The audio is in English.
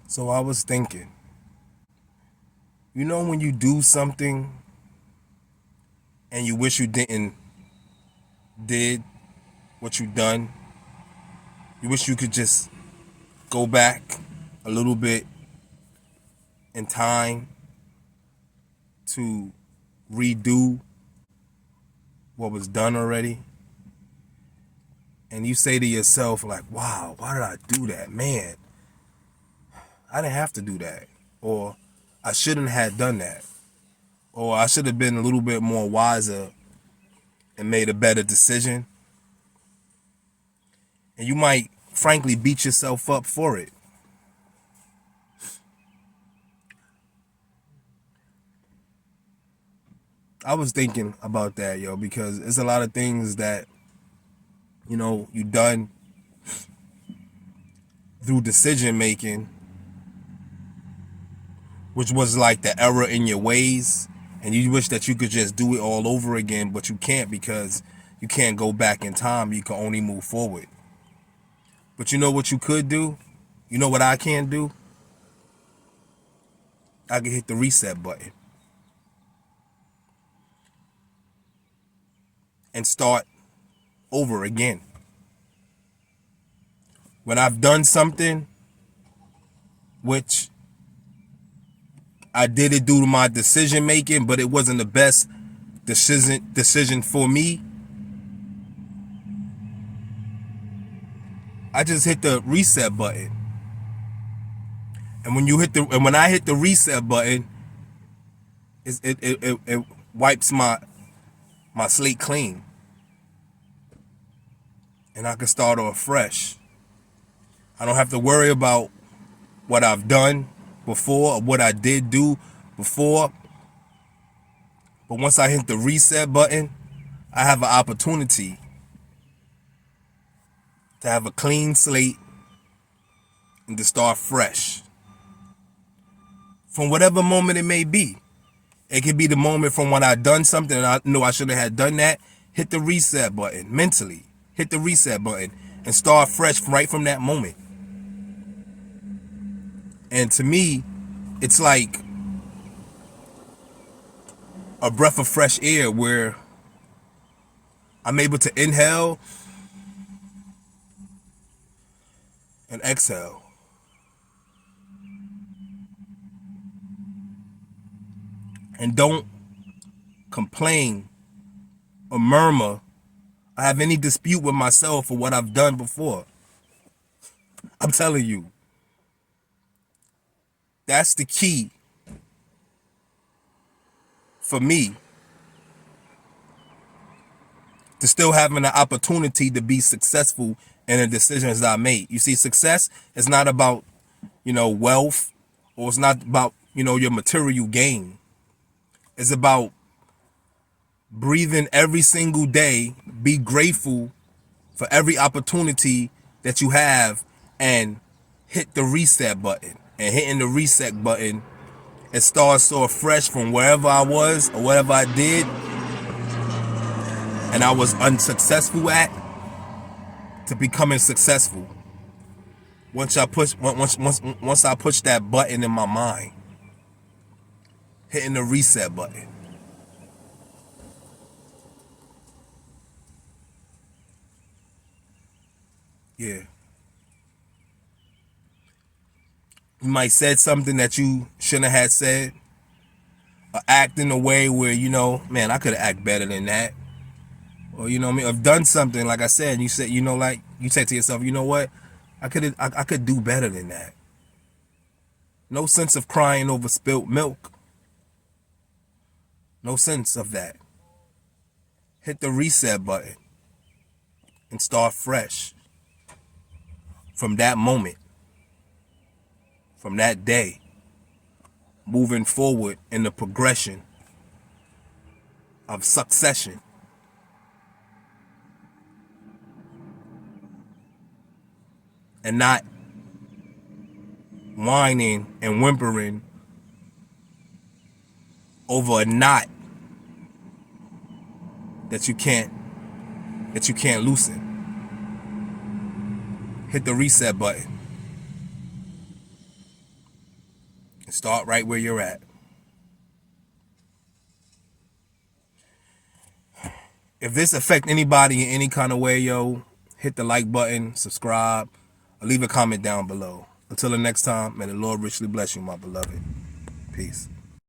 So I was thinking, when you do something and you wish you did what you done, you wish you could just go back a little bit in time to redo what was done already. And you say to yourself, like, wow, why did I do that? Man, I didn't have to do that. Or I shouldn't have done that. Or I should have been a little bit more wiser and made a better decision. And you might, frankly, beat yourself up for it. I was thinking about that, yo, because there's a lot of things that, you done through decision making, which was like the error in your ways. And you wish that you could just do it all over again, but you can't because you can't go back in time. You can only move forward. But you know what you could do? You know what I can do? I can hit the reset button and start over again. When I've done something which I did it due to my decision making, but it wasn't the best decision for me, I just hit the reset button. And when I hit the reset button, it wipes my slate clean. And I can start off fresh. I don't have to worry about what I've done before or what I did do before. But once I hit the reset button, I have an opportunity to have a clean slate and to start fresh. From whatever moment it may be. It could be the moment from when I done something and I know I should have had done that. Hit the reset button mentally. Hit the reset button and start fresh right from that moment. And to me, it's like a breath of fresh air where I'm able to inhale and exhale. And don't complain or murmur or have any dispute with myself for what I've done before. I'm telling you, that's the key for me to still having the opportunity to be successful in the decisions I made. You see, success is not about, wealth, or it's not about, your material gain. It's about breathing every single day, be grateful for every opportunity that you have, and hit the reset button. And hitting the reset button, it starts so fresh from wherever I was or whatever I did and I was unsuccessful at to becoming successful. Once I push that button in my mind, hitting the reset button. Yeah. You might said something that you shouldn't have said, or act in a way where, man, I could have acted better than that. Or, I've done something, like I said, and you said, like, you say to yourself, you know what? I could do better than that. No sense of crying over spilt milk. No sense of that. Hit the reset button and start fresh from that moment, from that day, moving forward in the progression of succession. And not whining and whimpering over a knot that you can't loosen. Hit the reset button. and start right where you're at. If this affect anybody in any kind of way, yo, hit the like button, subscribe, or leave a comment down below. Until the next time, may the Lord richly bless you, my beloved. Peace.